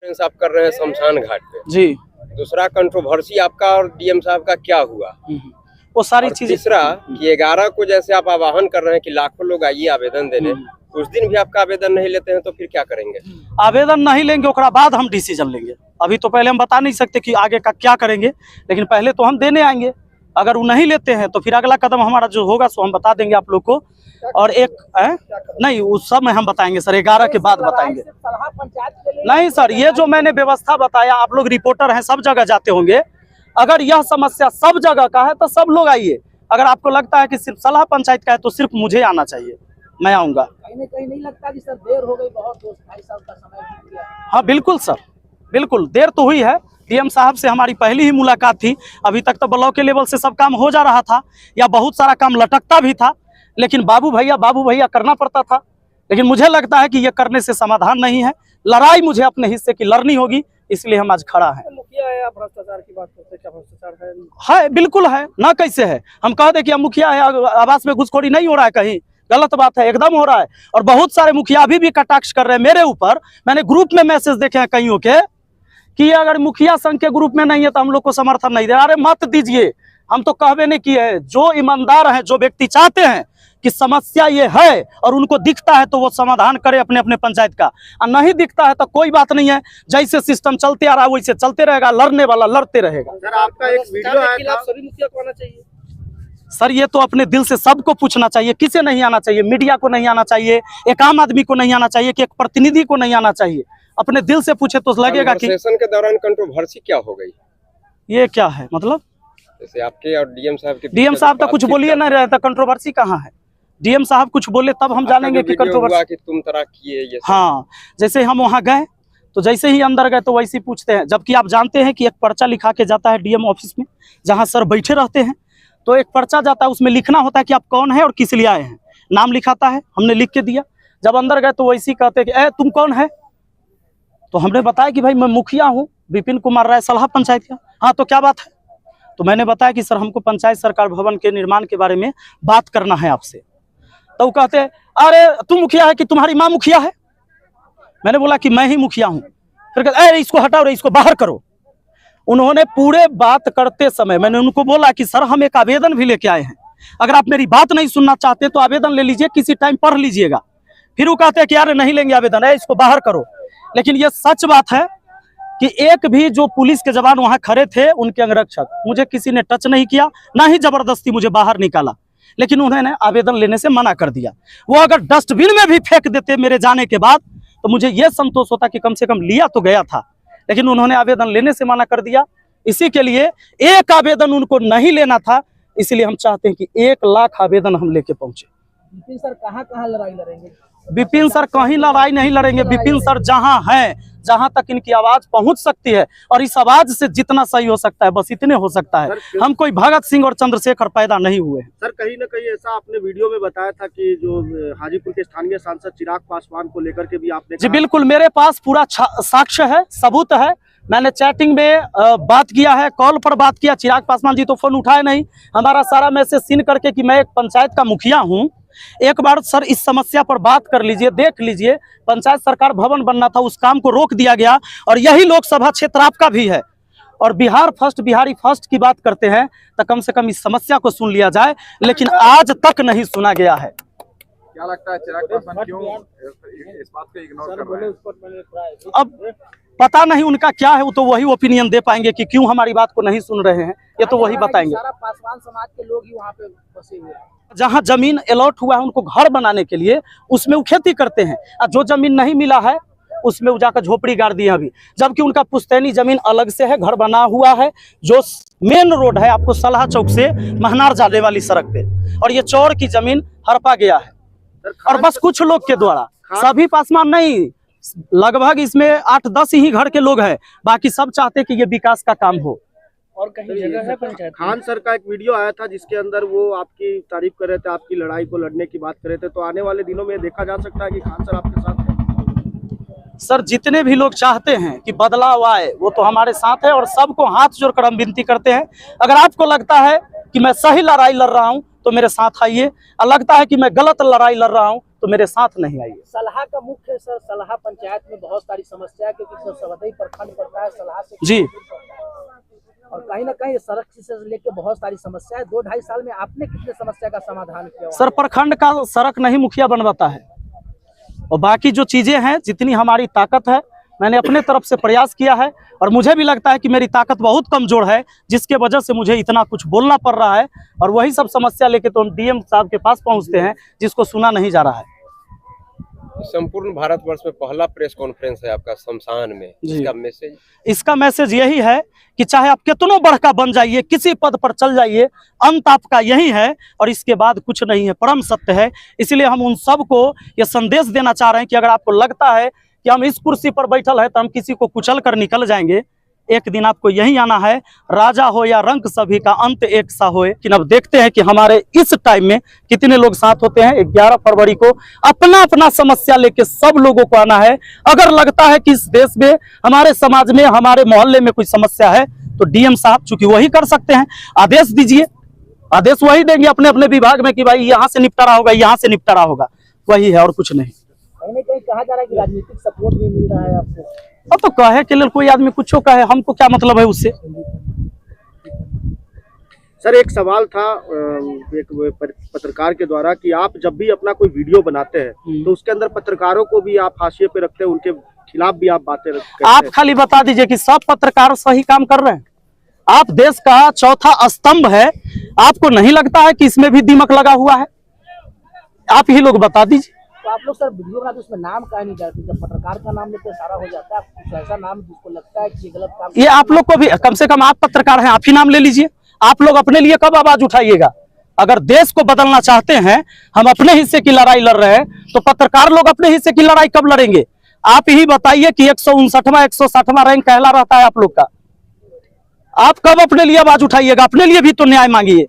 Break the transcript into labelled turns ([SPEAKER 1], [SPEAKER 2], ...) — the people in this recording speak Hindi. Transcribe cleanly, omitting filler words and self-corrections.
[SPEAKER 1] आप कर रहे हैं शमशान घाट पे
[SPEAKER 2] जी।
[SPEAKER 1] दूसरा कंट्रोवर्सी आपका और डीएम साहब का क्या हुआ?
[SPEAKER 2] वो सारी चीजें।
[SPEAKER 1] तीसरा कि 11 को जैसे आप आह्वान कर रहे हैं कि लाखों लोग आइए आवेदन देने, उस दिन भी आपका आवेदन नहीं लेते हैं तो फिर क्या करेंगे?
[SPEAKER 2] आवेदन नहीं लेंगे, उसके बाद हम डिसीजन लेंगे। अभी तो पहले हम बता नहीं सकते कि आगे का क्या करेंगे, लेकिन पहले तो हम देने आएंगे। अगर वो नहीं लेते हैं तो फिर अगला कदम हमारा जो होगा सो हम बता देंगे आप लोग को। और एक नहीं, उस सब में हम बताएंगे सर, 11 के बाद बताएंगे। नहीं सर, ये जो मैंने व्यवस्था बताया, आप लोग रिपोर्टर हैं, सब जगह जाते होंगे। अगर यह समस्या सब जगह का है तो सब लोग आइए। अगर आपको लगता है कि सिर्फ सलाह पंचायत का है तो सिर्फ मुझे आना चाहिए, मैं आऊँगा।
[SPEAKER 3] कहीं नहीं लगता कि सर देर हो गई बहुत, 2-2.5 साल का समय बीत गया?
[SPEAKER 2] हाँ बिल्कुल सर, बिल्कुल देर तो हुई है। डीएम साहब से हमारी पहली ही मुलाकात थी। अभी तक तो ब्लॉक के लेवल से सब काम हो जा रहा था, या बहुत सारा काम लटकता भी था, लेकिन बाबू भैया करना पड़ता था। लेकिन मुझे लगता है कि ये करने से समाधान नहीं है। लड़ाई मुझे अपने हिस्से की लड़नी होगी, इसलिए हम आज खड़ा हैं।
[SPEAKER 3] मुखिया है, आप भ्रष्टाचार की बात करते हैं, क्या भ्रष्टाचार है?
[SPEAKER 2] बिल्कुल है ना, कैसे है? हम कह दे कि हम मुखिया है, आवास में घुसखोरी नहीं हो रहा है, कहीं गलत बात है? एकदम हो रहा है। और बहुत सारे मुखिया अभी भी कटाक्ष कर रहे हैं मेरे ऊपर। मैंने ग्रुप में मैसेज देखे हैं कईयों के कि अगर मुखिया संघ के ग्रुप में नहीं है तो हम लोग को समर्थन नहीं दे। अरे मत दीजिए, हम तो कहवे नहीं किए हैं। जो ईमानदार हैं, जो व्यक्ति चाहते हैं कि समस्या ये है और उनको दिखता है तो वो समाधान करे अपने अपने पंचायत का, और नहीं दिखता है तो कोई बात नहीं है। जैसे सिस्टम चलते आ रहा है वैसे चलते रहेगा, लड़ने वाला लड़ते रहेगा।
[SPEAKER 3] सर आपका एक वीडियो आया था, सभी मुखिया को आना चाहिए।
[SPEAKER 2] सर ये तो अपने दिल से सबको पूछना चाहिए, किसे नहीं आना चाहिए? मीडिया को नहीं आना चाहिए, एक आम आदमी को नहीं आना चाहिए, कि एक प्रतिनिधि को नहीं आना चाहिए? अपने दिल से पूछे तो लगेगा कि
[SPEAKER 1] सेशन के दौरान कंट्रोवर्सी क्या हो गई?
[SPEAKER 2] ये क्या है मतलब?
[SPEAKER 1] जैसे आपके और डीएम साहब के
[SPEAKER 2] डीएम साहब तो कुछ बोलिए नहीं रहे, तो कंट्रोवर्सी कहाँ है? डीएम साहब कुछ बोले तब हम जानेंगे कि कंट्रोवर्सी
[SPEAKER 1] कि तुम तरह किए ये।
[SPEAKER 2] हाँ, जैसे हम वहाँ गए तो जैसे ही अंदर गए तो वैसे ही पूछते हैं, जबकि आप जानते हैं कि एक पर्चा लिखा के जाता है डीएम ऑफिस में, जहाँ सर बैठे रहते हैं। तो एक पर्चा जाता है, उसमें लिखना होता है कि आप कौन है और किस लिए आए हैं, नाम लिखाता है, हमने लिख के दिया। जब अंदर गए तो वैसे ही कहते हैं कि तुम कौन है? तो हमने बताया कि भाई मैं मुखिया हूँ, विपिन कुमार राय, सलाह पंचायत का। हाँ तो क्या बात है? तो मैंने बताया कि सर हमको पंचायत सरकार भवन के निर्माण के बारे में बात करना है आपसे। तो वो कहते हैं अरे तू मुखिया है कि तुम्हारी माँ मुखिया है? मैंने बोला कि मैं ही मुखिया हूँ। फिर कहते अरे इसको हटाओ रे, इसको बाहर करो। उन्होंने पूरे बात करते समय मैंने उनको बोला कि सर हम एक आवेदन भी लेके आए हैं, अगर आप मेरी बात नहीं सुनना चाहते तो आवेदन ले लीजिए, किसी टाइम पढ़ लीजिएगा। फिर वो कहते हैं कि यार नहीं लेंगे आवेदन, है इसको बाहर करो। लेकिन ये सच बात है कि एक भी जो पुलिस के जवान वहां खड़े थे, उनके अंगरक्षक, मुझे किसी ने टच नहीं किया, ना ही जबरदस्ती मुझे बाहर निकाला। लेकिन उन्होंने आवेदन लेने से मना कर दिया। वो अगर डस्टबिन में भी फेंक देते मेरे जाने के बाद तो मुझे ये संतोष होता कि कम से कम लिया तो गया था। लेकिन उन्होंने आवेदन लेने से मना कर दिया। इसी के लिए एक आवेदन उनको नहीं लेना था, इसलिए हम चाहते हैं कि 1 लाख आवेदन हम लेके पहुंचे।
[SPEAKER 3] विपिन सर कहाँ लड़ाई लड़ेंगे?
[SPEAKER 2] विपिन सर कहीं लड़ाई नहीं लड़ेंगे। विपिन सर जहां हैं, जहां तक इनकी आवाज पहुंच सकती है, और इस आवाज से जितना सही हो सकता है बस इतने हो सकता है। हम कोई भगत सिंह और चंद्रशेखर पैदा नहीं हुए।
[SPEAKER 4] सर कहीं ना कहीं ऐसा आपने वीडियो में बताया था कि जो हाजीपुर के स्थानीय सांसद चिराग पासवान को लेकर के भी आपने
[SPEAKER 2] जी बिल्कुल, मेरे पास पूरा साक्ष्य है, सबूत है। मैंने चैटिंग में बात किया है, कॉल पर बात किया। चिराग पासवान जी तो फोन उठाए नहीं। हमारा सारा मैसेज सीन करके कि मैं एक पंचायत का मुखिया हूं, एक बार सर इस समस्या पर बात कर लीजिए, देख लीजिए। पंचायत सरकार भवन बनना था, उस काम को रोक दिया गया, और यही लोकसभा क्षेत्र आपका भी है। और बिहार फर्स्ट, बिहारी फर्स्ट की बात करते हैं तो कम से कम इस समस्या को सुन लिया जाए, लेकिन आज तक नहीं सुना गया है।
[SPEAKER 5] क्या लगता है चिराग पासवान क्यों इस बात को इग्नोर कर रहे हैं?
[SPEAKER 2] अब पता नहीं उनका क्या है, वो तो वही ओपिनियन दे पाएंगे कि क्यों हमारी बात को नहीं सुन रहे हैं, ये तो वही बताएंगे।
[SPEAKER 3] सारा पासवान समाज के लोग ही वहाँ पे बसे हुए हैं।
[SPEAKER 2] जहाँ जमीन अलॉट हुआ है उनको घर बनाने के लिए, उसमें वो खेती करते हैं, और जो जमीन नहीं मिला है उसमें वो जाकर झोपड़ी गाड़ दी है अभी। जबकि उनका पुश्तैनी जमीन अलग से है, घर बना हुआ है, जो मेन रोड है आपको सलाह चौक से महनार जाने वाली सड़क पे, और ये चौर की जमीन हड़पा गया है। और बस कुछ लोग के द्वारा, सभी पासवान नहीं, लगभग इसमें 8-10 ही घर के लोग हैं, बाकी सब चाहते कि ये विकास का काम हो।
[SPEAKER 3] और कहीं जगह है पंचायत?
[SPEAKER 4] खान सर का एक वीडियो आया था जिसके अंदर वो आपकी तारीफ कर रहे थे, आपकी लड़ाई को लड़ने की बात कर रहे थे। तो आने वाले दिनों में देखा जा सकता है कि खान सर आपके साथ हैं?
[SPEAKER 2] सर जितने भी लोग चाहते हैं कि बदलाव आए वो तो हमारे साथ है, और सबको हाथ जोड़कर हम विनती करते हैं, अगर आपको लगता है कि मैं सही लड़ाई लड़ रहा हूं तो मेरे साथ आइए, और लगता है कि मैं गलत लड़ाई लड़ रहा हूं तो मेरे साथ नहीं आइए।
[SPEAKER 3] सलाह का मुख्य सर, सलाह पंचायत में बहुत सारी समस्या है क्योंकि सर सवदई प्रखंड पड़ता है, सलाह से
[SPEAKER 2] जी।
[SPEAKER 3] और कहीं ना कहीं सड़क से लेकर बहुत सारी समस्या है। 2-2.5 साल में आपने कितने समस्या का समाधान किया?
[SPEAKER 2] सर प्रखंड का सड़क नहीं मुखिया बनवाता है, और बाकी जो चीजें हैं जितनी हमारी ताकत है मैंने अपने तरफ से प्रयास किया है, और मुझे भी लगता है कि मेरी ताकत बहुत कमजोर है जिसके वजह से मुझे इतना कुछ बोलना पड़ रहा है। और वही सब समस्या लेके तो हम डीएम साहब के पास पहुंचते हैं जिसको सुना नहीं जा रहा है।
[SPEAKER 1] संपूर्ण भारतवर्ष में पहला प्रेस कॉन्फ्रेंस है आपका शमशान में, इसका मैसेज?
[SPEAKER 2] इसका मैसेज यही है कि चाहे आप कितनों बड़का बन जाइए, किसी पद पर चल जाइए, अंत आपका यही है और इसके बाद कुछ नहीं है, परम सत्य है। इसलिए हम उन सबको ये संदेश देना चाह रहे हैं कि अगर आपको लगता है कि हम इस कुर्सी पर बैठल है तो हम किसी को कुचल कर निकल जाएंगे, एक दिन आपको यही आना है। राजा हो या रंक सभी का अंत एक सा होए। लेकिन अब देखते हैं कि हमारे इस टाइम में कितने लोग साथ होते हैं। 11 फरवरी को अपना अपना समस्या लेके सब लोगों को आना है। अगर लगता है कि इस देश में, हमारे समाज में, हमारे मोहल्ले में कोई समस्या है तो डीएम साहब चूंकि वही कर सकते हैं, आदेश दीजिए, आदेश वही देंगे अपने अपने विभाग में कि भाई यहाँ से निपटारा होगा, यहाँ से निपटारा होगा, वही है और कुछ नहीं।
[SPEAKER 3] कहीं ना कहीं कहा जा रहा है कि राजनीतिक सपोर्ट भी मिल रहा है आपको।
[SPEAKER 2] अब तो कहे के लिए कोई आदमी कुछ कहे, हमको क्या मतलब है उससे।
[SPEAKER 4] सर एक सवाल था एक पत्रकार के द्वारा कि आप जब भी अपना कोई वीडियो बनाते हैं तो उसके अंदर पत्रकारों को भी आप हाशिए पे रखते हैं, उनके खिलाफ भी आप बातें करते हैं।
[SPEAKER 2] आप खाली बता दीजिए कि सब पत्रकार सही काम कर रहे हैं। आप देश का चौथा स्तंभ है, आपको नहीं लगता है कि इसमें भी दिमक लगा हुआ है? आप ही लोग बता दीजिए।
[SPEAKER 3] तो आप लोग सर वीडियो बनाते उसमें नाम का नहीं डालते, जब पत्रकार का नाम लेते सारा हो जाता है, कुछ ऐसा नाम जिसको लगता है कि ये गलत काम।
[SPEAKER 2] ये आप लोग को भी, कम से कम आप पत्रकार हैं, आप ही नाम ले लीजिए। आप लोग अपने लिए कब आवाज उठाइएगा? अगर देश को बदलना चाहते हैं, हम अपने हिस्से की लड़ाई लड़ रहे हैं, तो पत्रकार लोग अपने हिस्से की लड़ाई कब लड़ेंगे? आप ही बताइए कि 159वां 160वां रैंक कहला रहता है आप लोग का। आप कब अपने लिए आवाज उठाइएगा? अपने लिए भी तो न्याय मांगिए।